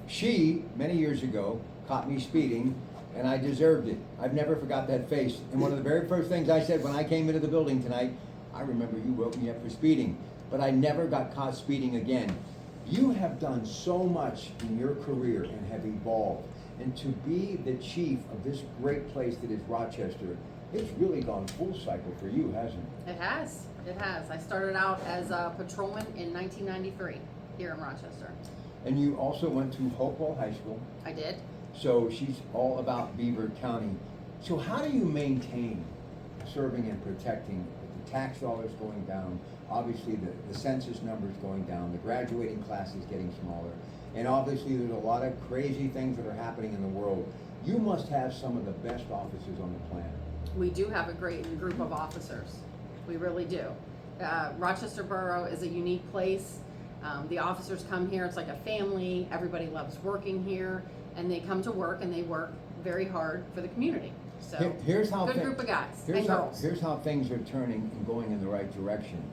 She, many years ago, caught me speeding, and I deserved it. I've never forgot that face. And one of the very first things I said when I came into the building tonight, I remember you woke me up for speeding, but I never got caught speeding again. You have done so much in your career and have evolved. And to be the chief of this great place that is Rochester, it's really gone full cycle for you, hasn't it? It has. It has. I started out as a patrolman in 1993 here in Rochester. And you also went to Hopewell High School. I did. So she's all about Beaver County. So how do you maintain serving and protecting with the tax dollars going down, obviously the census numbers going down, the graduating classes getting smaller, and obviously there's a lot of crazy things that are happening in the world. You must have some of the best officers on the planet. We do have a great group of officers. We really do. Rochester Borough is a unique place. The officers come here, it's like a family. Everybody loves working here, and they come to work and they work very hard for the community. So here's how good group of guys and girls. Here's how things are turning and going in the right direction.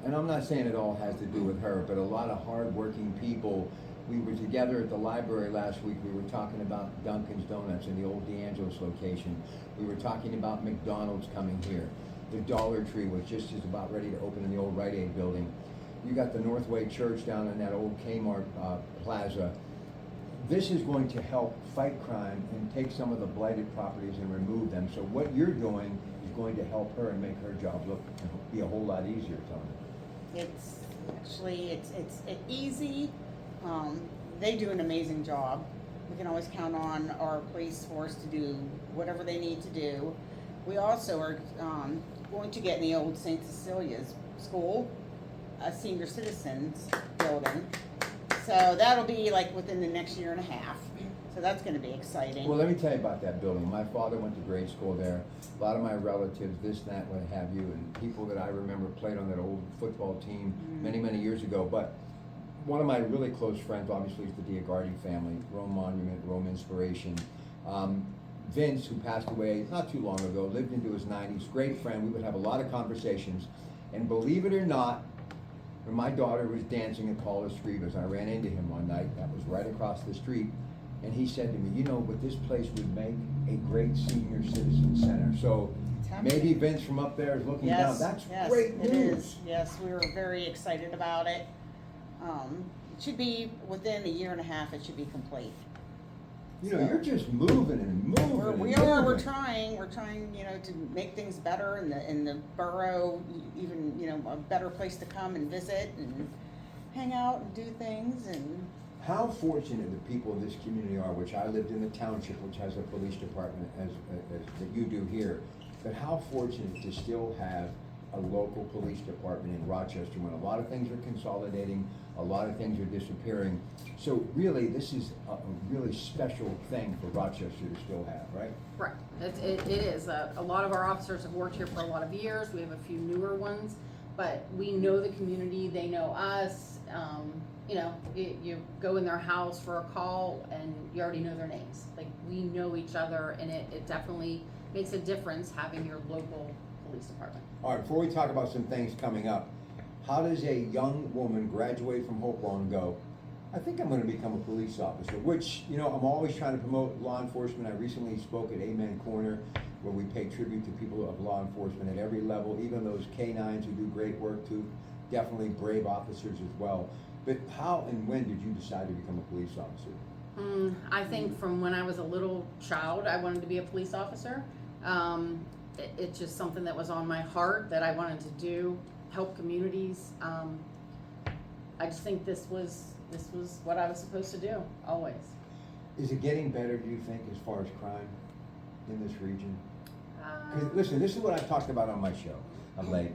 And I'm not saying it all has to do with her, but a lot of hard-working people. We were together at the library last week. We were talking about Dunkin's Donuts in the old DeAngelis location. We were talking about McDonald's coming here. The Dollar Tree was just about ready to open in the old Rite Aid building. You got the Northway Church down in that old Kmart plaza. This is going to help fight crime and take some of the blighted properties and remove them. So what you're doing is going to help her and make her job look be a whole lot easier, Tony. It's actually, it's easy. They do an amazing job. We can always count on our police force to do whatever they need to do. We also are going to get in the old St. Cecilia's School, a senior citizens building. So that'll be like within the next year and a half. So that's going to be exciting. Well, let me tell you about that building. My father went to grade school there. A lot of my relatives, this, that, what have you, and people that I remember played on that old football team many, many years ago. But one of my really close friends, obviously, is the Diagardi family, Rome Monument, Rome Inspiration. Vince, who passed away not too long ago, lived into his 90s, great friend. We would have a lot of conversations. And believe it or not, when my daughter was dancing at Paula Scribas, I ran into him one night, that was right across the street, and he said to me, you know what this place would make? A great senior citizen center. So maybe Vince from up there is looking down. That's great news. It is. Yes, we were very excited about it. It should be within a year and a half, it should be complete. You know, you're just moving and moving. We're trying, you know, to make things better in the borough, even, you know, a better place to come and visit and hang out and do things. And how fortunate the people of this community are, which I lived in the township, which has a police department as that you do here, but how fortunate to still have a local police department in Rochester when a lot of things are consolidating, a lot of things are disappearing. So really, this is a really special thing for Rochester to still have, right? Right. It is. A lot of our officers have worked here for a lot of years. We have a few newer ones, but we know the community. They know us. You know, you go in their house for a call and you already know their names. Like, we know each other, and it definitely makes a difference having your local police department. All right, before we talk about some things coming up, how does a young woman graduate from Hopewell and go, I think I'm going to become a police officer, which, you know, I'm always trying to promote law enforcement. I recently spoke at Amen Corner, where we pay tribute to people of law enforcement at every level, even those canines who do great work too, definitely brave officers as well. But how and when did you decide to become a police officer? I think from when I was a little child, I wanted to be a police officer. It's just something that was on my heart that I wanted to do, help communities. I just think this was what I was supposed to do, always. Is it getting better, do you think, as far as crime in this region? 'Cause listen, this is what I've talked about on my show of late.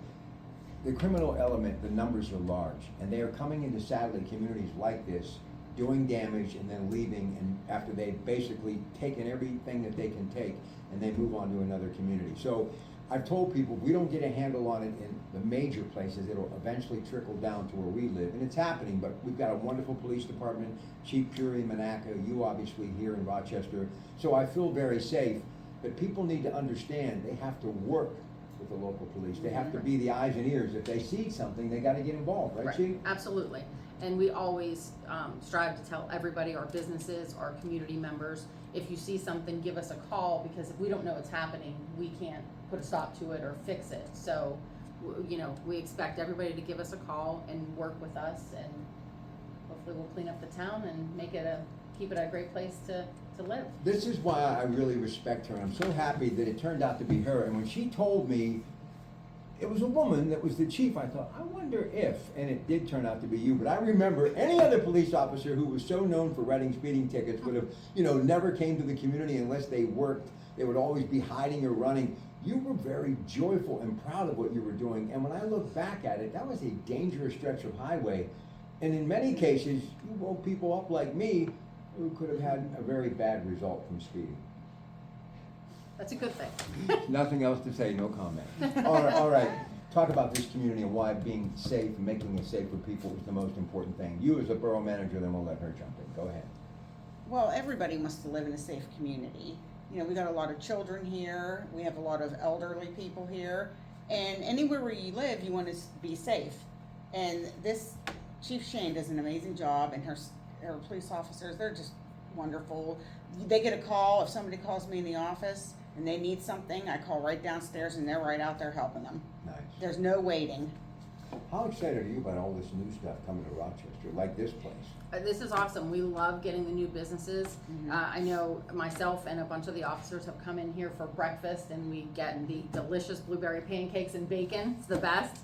The criminal element, the numbers are large, and they are coming into, sadly, communities like this, doing damage and then leaving, and after they've basically taken everything that they can take, and they move on to another community. So I've told people, if we don't get a handle on it in the major places, it'll eventually trickle down to where we live, and it's happening. But we've got a wonderful police department, Chief Puri, Monaco, you obviously here in Rochester, so I feel very safe. But people need to understand they have to work with the local police. They have to be the eyes and ears. If they see something, they got to get involved, right, Chief? Absolutely. And we always strive to tell everybody, our businesses, our community members, if you see something, give us a call, because if we don't know what's happening, we can't put a stop to it or fix it. So, you know, we expect everybody to give us a call and work with us, and hopefully we'll clean up the town and keep it a great place to live. This is why I really respect her. I'm so happy that it turned out to be her. And when she told me it was a woman that was the chief, I thought, I wonder if, and it did turn out to be you. But I remember any other police officer who was so known for writing speeding tickets would have, you know, never came to the community unless they worked. They would always be hiding or running. You were very joyful and proud of what you were doing. And when I look back at it, that was a dangerous stretch of highway. And in many cases, you woke people up like me who could have had a very bad result from speeding. That's a good thing. Nothing else to say, no comment. All right. Talk about this community and why being safe and making it safe for people is the most important thing. You as a borough manager, then we'll let her jump in. Go ahead. Well, everybody wants to live in a safe community. You know, we got a lot of children here, we have a lot of elderly people here, and anywhere where you live, you want to be safe. And this Chief Shane does an amazing job, and her police officers, they're just wonderful. They get a call, if somebody calls me in the office and they need something, I call right downstairs and they're right out there helping them. Nice. There's no waiting. How excited are you about all this new stuff coming to Rochester, like this place? This is awesome. We love getting the new businesses. I know myself and a bunch of the officers have come in here for breakfast, and we get the delicious blueberry pancakes and bacon. It's the best.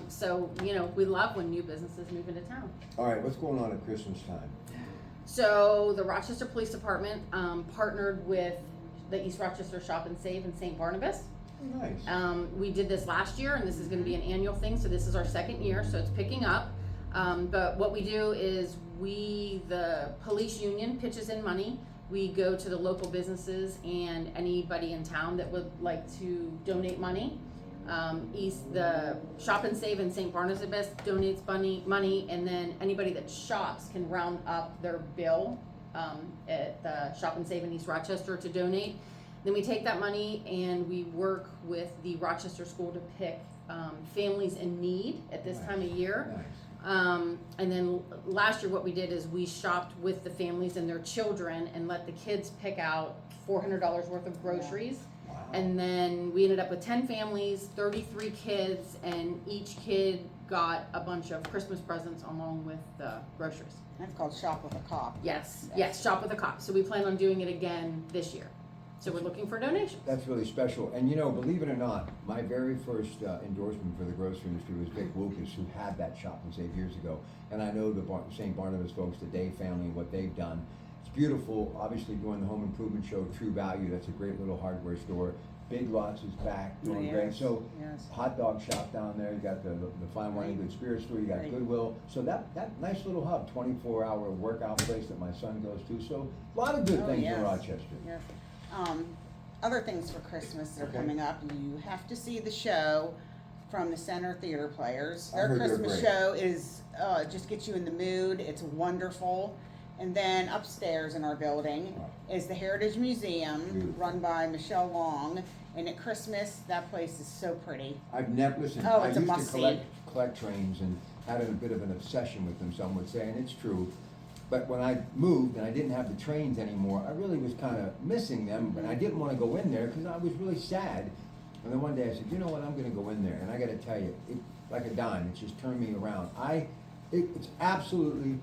So, you know, we love when new businesses move into town. All right, what's going on at Christmas time? So the Rochester Police Department partnered with the East Rochester Shop and Save in St. Barnabas. Oh, nice. We did this last year, and this is going to be an annual thing, so this is our second year, so it's picking up. But what we do is the police union pitches in money. We go to the local businesses and anybody in town that would like to donate money. The Shop and Save in St. Barnabas donates money, and then anybody that shops can round up their bill at the Shop and Save in East Rochester to donate. Then we take that money and we work with the Rochester School to pick families in need at this time of year. Nice. And then last year what we did is we shopped with the families and their children and let the kids pick out $400 worth of groceries. Wow. And then we ended up with 10 families, 33 kids, and each kid got a bunch of Christmas presents along with the groceries. That's called Shop with a Cop. Yes, Shop with a Cop. So we plan on doing it again this year. So we're looking for donations. That's really special. And you know, believe it or not, my very first endorsement for the grocery industry was Vic Lucas, who had that Shop and Save years ago. And I know the St. Barnabas folks, the Day family, and what they've done. It's beautiful. Obviously, doing the home improvement show, True Value, that's a great little hardware store. Big Lots is back, doing Yes, great. So, yes. hot dog shop down there. You got the Fine Wine and Good Spirits store. You got Right. Goodwill. So that nice little hub, 24-hour workout place that my son goes to. So a lot of good things in Rochester. Yes. Other things for Christmas that are Okay. coming up. You have to see the show from the Center Theater Players. I Their heard they're Christmas great. show is just gets you in the mood. It's wonderful. And then upstairs in our building is the Heritage Museum, Beautiful. run by Michelle Long. And at Christmas, that place is so pretty. I've never listened. Oh, I it's a used to must-see. collect trains and had a bit of an obsession with them. Some would say, and it's true. But when I moved and I didn't have the trains anymore, I really was kind of missing them. But I didn't want to go in there because I was really sad. And then one day I said, you know what? I'm going to go in there. And I got to tell you, it like a dime. It just turned me around. It's absolutely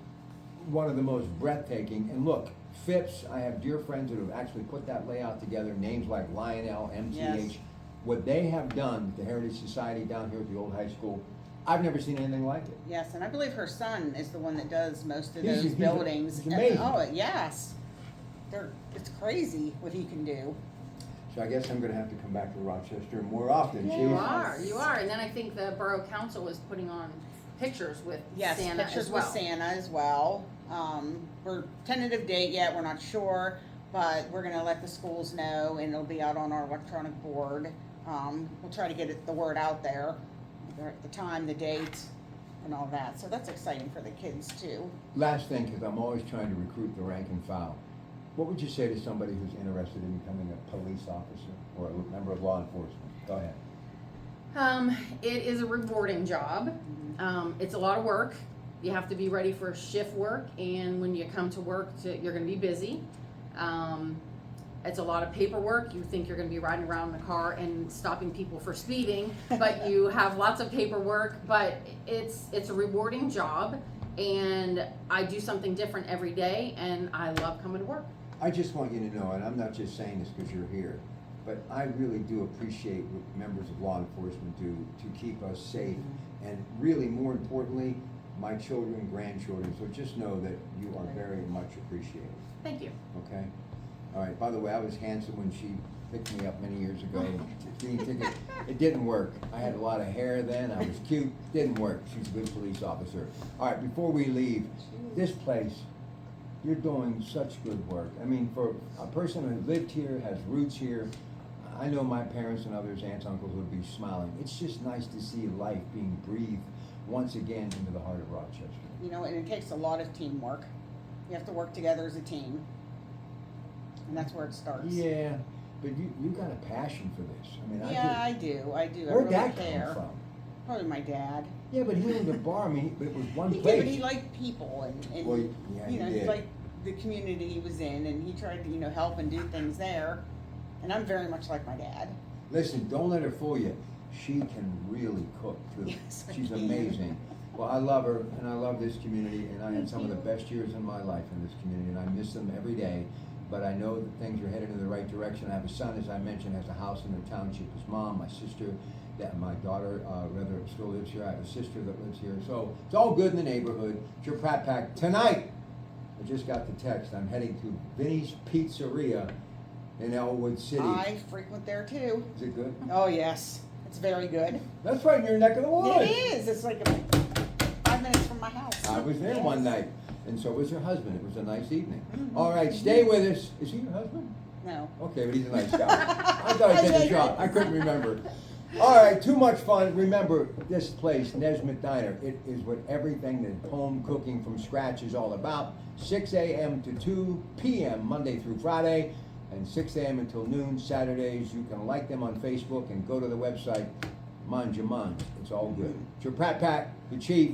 one of the most breathtaking. And look, Phipps, I have dear friends that have actually put that layout together, names like Lionel, MTH. Yes. What they have done with the Heritage Society down here at the old high school, I've never seen anything like it. Yes, and I believe her son is the one that does most of He's- those he's buildings. he's amazing. Oh, yes. It's crazy what he can do. So I guess I'm gonna have to come back to Rochester more often. Yeah. Chief. You are. And then I think the Borough Council is putting on pictures with Yes, Santa pictures as well. with Santa as well. We're tentative date yet, we're not sure, but we're gonna let the schools know and it'll be out on our electronic board. We'll try to get the word out there, the time, the date, and all that. So that's exciting for the kids too. Last thing, because I'm always trying to recruit the rank and file. What would you say to somebody who's interested in becoming a police officer or a member of law enforcement? Go ahead. It is a rewarding job. It's a lot of work. You have to be ready for shift work, and when you come to work, you're going to be busy. It's a lot of paperwork. You think you're going to be riding around in a car and stopping people for speeding, but you have lots of paperwork. But it's a rewarding job, and I do something different every day, and I love coming to work. I just want you to know, and I'm not just saying this because you're here, but I really do appreciate what members of law enforcement do to keep us safe, and really, more importantly, my children, grandchildren. So just know that you are very much appreciated. Thank you. Okay? All right, by the way, I was handsome when she picked me up many years ago. It didn't work. I had a lot of hair then, I was cute, didn't work. She's a good police officer. All right, before we leave, this place, you're doing such good work. I mean, for a person who lived here, has roots here, I know my parents and others, aunts, uncles would be smiling. It's just nice to see life being breathed once again into the heart of Rochester. You know, and it takes a lot of teamwork. You have to work together as a team. And that's where it starts. Yeah, but you got a passion for this. I mean, Yeah, I I do. I Where'd really that care. come from? Probably my dad. Yeah, but he owned a bar. I mean, but it was one He place. did, but he liked people, and Well, yeah, you know, he he did. liked the community he was in, and he tried to, you know, help and do things there. And I'm very much like my dad. Listen, don't let her fool you. She can really cook too. Yes, I She's can. amazing. Well, I love her, and I love this community, and I had some of the best years in my life in this community, and I miss them every day. But I know that things are headed in the right direction. I have a son, as I mentioned, has a house in the township. His mom, my sister, my daughter, rather still lives here. I have a sister that lives here. So it's all good in the neighborhood. It's your Pratt Pack. Tonight, I just got the text. I'm heading to Vinny's Pizzeria in Elwood City. I frequent there too. Is it good? Oh yes, it's very good. That's right in your neck of the woods. It is. It's like 5 minutes from my house. I was there one Yes. night, and so was her husband. It was a nice evening. Mhm. All right, stay with us. Is he your husband? No. Okay, but he's a nice guy. I thought I took a shot. I couldn't remember. All right, too much fun. Remember, this place, Nesmith Diner, it is what everything that home cooking from scratch is all about. 6 a.m. to 2 p.m. Monday through Friday, and 6 a.m. until noon Saturdays. You can like them on Facebook and go to the website. Mind your mind. It's all good. It's your Pratt Pack, the Chief.